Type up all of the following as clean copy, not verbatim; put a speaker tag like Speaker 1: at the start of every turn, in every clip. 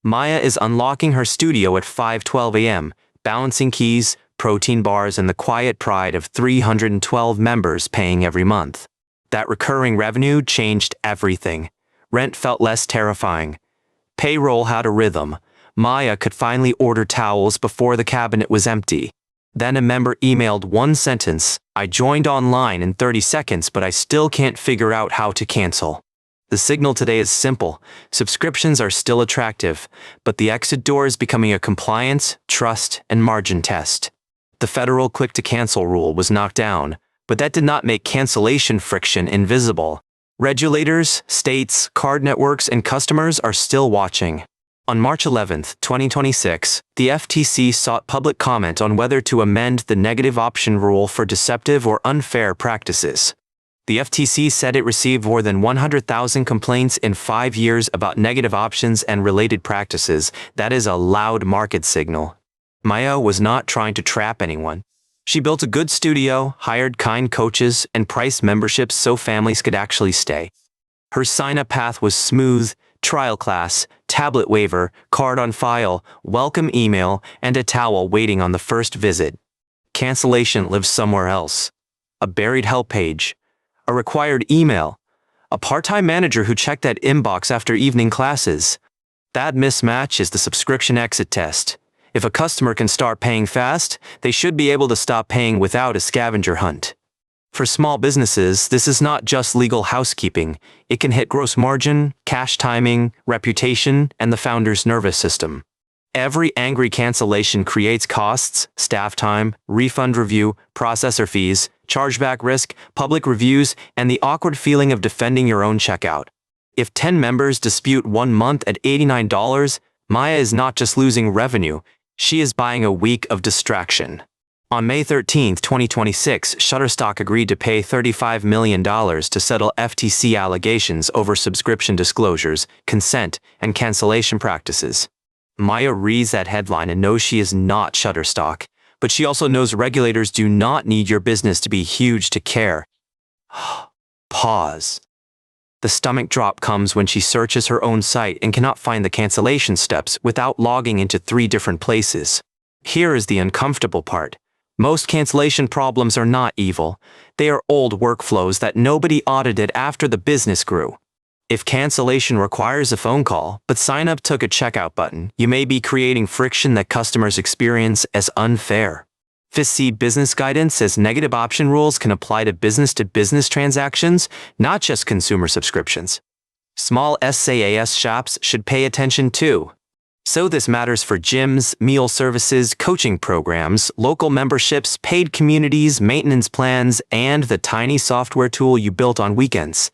Speaker 1: Maya is unlocking her studio at 5:12 a.m., balancing keys, protein bars, and the quiet pride of 312 members paying every month. That recurring revenue changed everything. Rent felt less terrifying. Payroll had a rhythm. Maya could finally order towels before the cabinet was empty. Then a member emailed one sentence: "I joined online in 30 seconds, but I still can't figure out how to cancel." The signal today is simple. Subscriptions are still attractive, but the exit door is becoming a compliance, trust, and margin test. The federal click-to-cancel rule was knocked down, but that did not make cancellation friction invisible. Regulators, states, card networks, and customers are still watching. On March 11, 2026, the FTC sought public comment on whether to amend the negative option rule for deceptive or unfair practices. The FTC said it received more than 100,000 complaints in 5 years about negative options and related practices. That is a loud market signal. Maya was not trying to trap anyone. She built a good studio, hired kind coaches, and priced memberships so families could actually stay. Her sign-up path was smooth: trial class, tablet waiver, card on file, welcome email, and a towel waiting on the first visit. Cancellation lives somewhere else. A buried help page, a required email, a part-time manager who checked that inbox after evening classes. That mismatch is the subscription exit test. If a customer can start paying fast, they should be able to stop paying without a scavenger hunt. For small businesses, this is not just legal housekeeping. It can hit gross margin, cash timing, reputation, and the founder's nervous system. Every angry cancellation creates costs: staff time, refund review, processor fees, chargeback risk, public reviews, and the awkward feeling of defending your own checkout. If 10 members dispute 1 month at $89, Maya is not just losing revenue, she is buying a week of distraction. On May 13, 2026, Shutterstock agreed to pay $35 million to settle FTC allegations over subscription disclosures, consent, and cancellation practices. Maya reads that headline and knows she is not Shutterstock, but she also knows regulators do not need your business to be huge to care. Pause. The stomach drop comes when she searches her own site and cannot find the cancellation steps without logging into 3 different places. Here is the uncomfortable part. Most cancellation problems are not evil. They are old workflows that nobody audited after the business grew. If cancellation requires a phone call, but sign-up took a checkout button, you may be creating friction that customers experience as unfair. FTC business guidance says negative option rules can apply to business-to-business transactions, not just consumer subscriptions. Small SaaS shops should pay attention too. So this matters for gyms, meal services, coaching programs, local memberships, paid communities, maintenance plans, and the tiny software tool you built on weekends.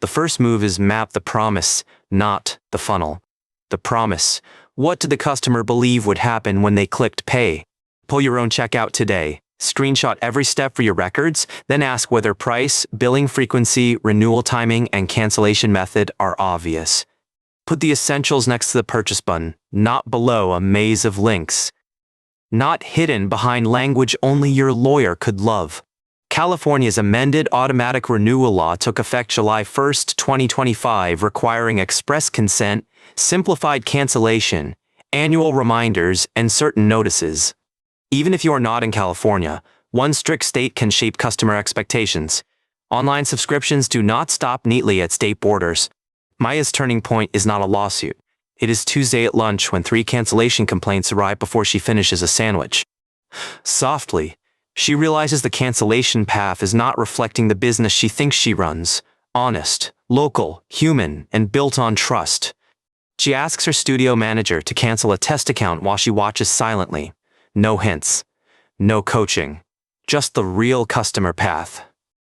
Speaker 1: The first move is map the promise, not the funnel. The promise. What did the customer believe would happen when they clicked pay? Pull your own checkout today. Screenshot every step for your records, then ask whether price, billing frequency, renewal timing, and cancellation method are obvious. Put the essentials next to the purchase button, not below a maze of links. Not hidden behind language only your lawyer could love. California's amended automatic renewal law took effect July 1, 2025, requiring express consent, simplified cancellation, annual reminders, and certain notices. Even if you are not in California, one strict state can shape customer expectations. Online subscriptions do not stop neatly at state borders. Maya's turning point is not a lawsuit. It is Tuesday at lunch when 3 cancellation complaints arrive before she finishes a sandwich. Softly, she realizes the cancellation path is not reflecting the business she thinks she runs: honest, local, human, and built on trust. She asks her studio manager to cancel a test account while she watches silently. No hints, no coaching, just the real customer path.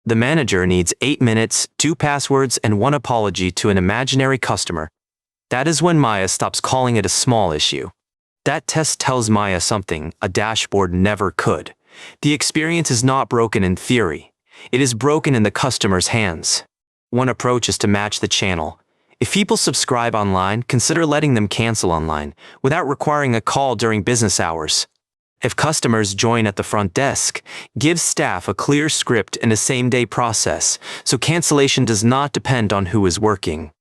Speaker 1: The manager needs 8 minutes, 2 passwords, and 1 apology to an imaginary customer. That is when Maya stops calling it a small issue. That test tells Maya something a dashboard never could. The experience is not broken in theory. It is broken in the customer's hands. One approach is to match the channel. If people subscribe online, consider letting them cancel online, without requiring a call during business hours. If customers join at the front desk, give staff a clear script and a same-day process, so cancellation does not depend on who is working.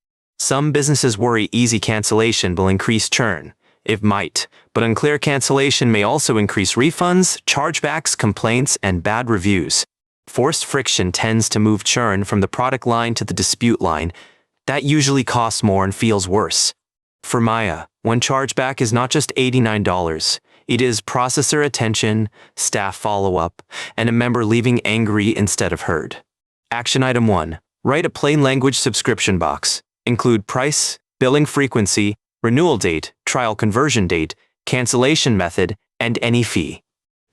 Speaker 1: Some businesses worry easy cancellation will increase churn. It might, but unclear cancellation may also increase refunds, chargebacks, complaints, and bad reviews. Forced friction tends to move churn from the product line to the dispute line. That usually costs more and feels worse. For Maya, one chargeback is not just $89. It is processor attention, staff follow-up, and a member leaving angry instead of heard. Action item 1. Write a plain language subscription box. Include price, billing frequency, renewal date, trial conversion date, cancellation method, and any fee.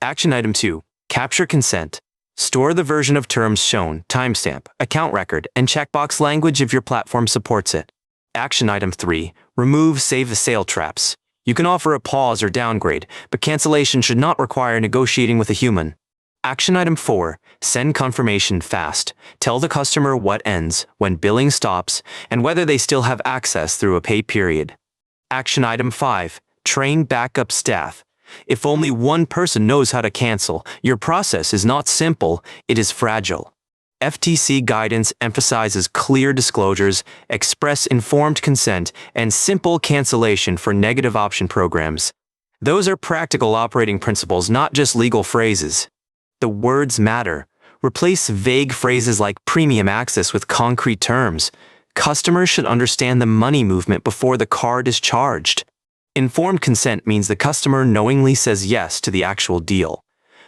Speaker 1: Action item 2. Capture consent. Store the version of terms shown, timestamp, account record, and checkbox language if your platform supports it. Action item 3. Remove save the sale traps. You can offer a pause or downgrade, but cancellation should not require negotiating with a human. Action item 4. Send confirmation fast. Tell the customer what ends, when billing stops, and whether they still have access through a pay period. Action item 5. Train backup staff. If only one person knows how to cancel, your process is not simple, it is fragile. FTC guidance emphasizes clear disclosures, express informed consent, and simple cancellation for negative option programs. Those are practical operating principles, not just legal phrases. The words matter. Replace vague phrases like premium access with concrete terms. Customers should understand the money movement before the card is charged. Informed consent means the customer knowingly says yes to the actual deal,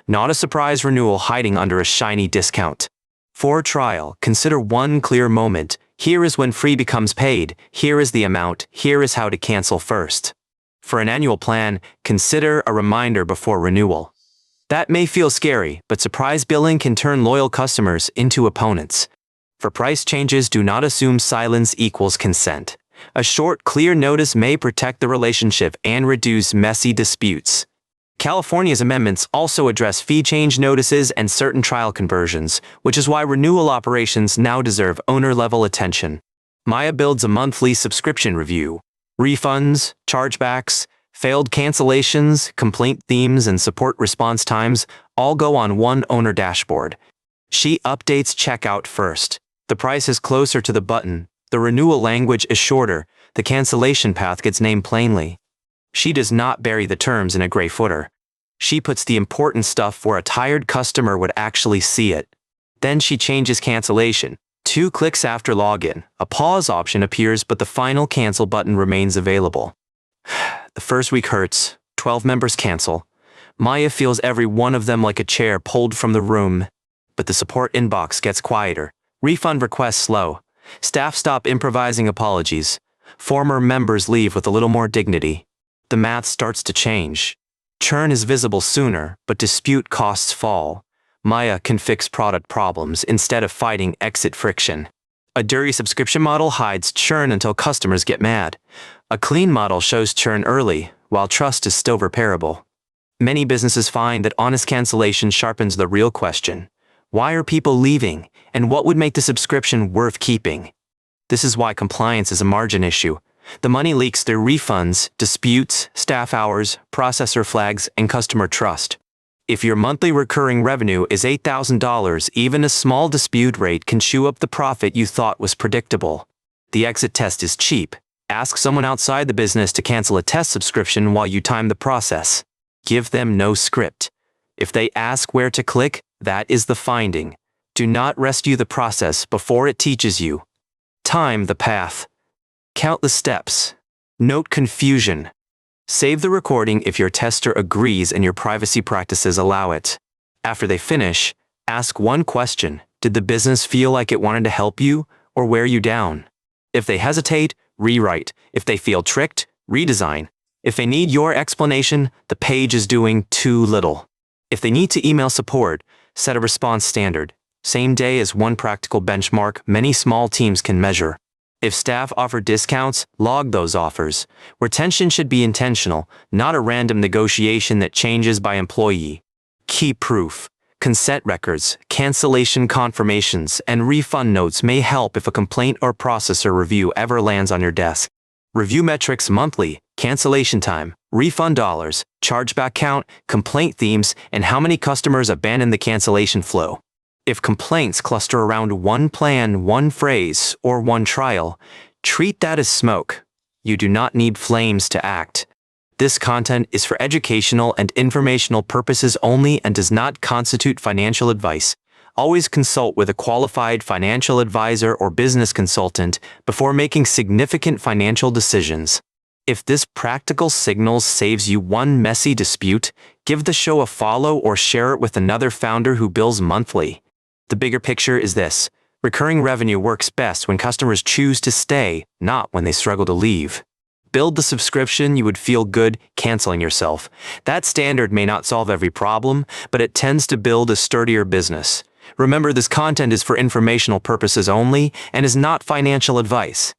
Speaker 1: not a surprise renewal hiding under a shiny discount. For a trial, consider one clear moment. Here is when free becomes paid. Here is the amount. Here is how to cancel first. For an annual plan, consider a reminder before renewal. That may feel scary, but surprise billing can turn loyal customers into opponents. For price changes, do not assume silence equals consent. A short, clear notice may protect the relationship and reduce messy disputes. California's amendments also address fee change notices and certain trial conversions, which is why renewal operations now deserve owner-level attention. Maya builds a monthly subscription review. Refunds, chargebacks, failed cancellations, complaint themes, and support response times all go on one owner dashboard. She updates checkout first. The price is closer to the button. The renewal language is shorter. The cancellation path gets named plainly. She does not bury the terms in a gray footer. She puts the important stuff where a tired customer would actually see it. Then she changes cancellation. 2 clicks after login, a pause option appears, but the final cancel button remains available. The first week hurts. 12 members cancel. Maya feels every one of them like a chair pulled from the room. But the support inbox gets quieter. Refund requests slow. Staff stop improvising apologies. Former members leave with a little more dignity. The math starts to change. Churn is visible sooner, but dispute costs fall. Maya can fix product problems instead of fighting exit friction. A dirty subscription model hides churn until customers get mad. A clean model shows churn early, while trust is still repairable. Many businesses find that honest cancellation sharpens the real question. Why are people leaving, and what would make the subscription worth keeping? This is why compliance is a margin issue. The money leaks through refunds, disputes, staff hours, processor flags, and customer trust. If your monthly recurring revenue is $8,000, even a small dispute rate can chew up the profit you thought was predictable. The exit test is cheap. Ask someone outside the business to cancel a test subscription while you time the process. Give them no script. If they ask where to click, that is the finding. Do not rescue the process before it teaches you. Time the path. Count the steps. Note confusion. Save the recording if your tester agrees and your privacy practices allow it. After they finish, ask one question. Did the business feel like it wanted to help you or wear you down? If they hesitate, rewrite. If they feel tricked, redesign. If they need your explanation, the page is doing too little. If they need to email support, set a response standard. Same day is one practical benchmark many small teams can measure. If staff offer discounts, log those offers. Retention should be intentional, not a random negotiation that changes by employee. Key proof. Consent records, cancellation confirmations, and refund notes may help if a complaint or processor review ever lands on your desk. Review metrics monthly, cancellation time, refund dollars, chargeback count, complaint themes, and how many customers abandon the cancellation flow. If complaints cluster around one plan, one phrase, or one trial, Treat that as smoke. You do not need flames to act. This content is for educational and informational purposes only and does not constitute financial advice. Always consult with a qualified financial advisor or business consultant before making significant financial decisions. If this practical signal saves you one messy dispute, give the show a follow or share it with another founder who bills monthly. The bigger picture is this: recurring revenue works best when customers choose to stay, not when they struggle to leave. Build the subscription you would feel good canceling yourself. That standard may not solve every problem, but it tends to build a sturdier business. Remember, this content is for informational purposes only and is not financial advice.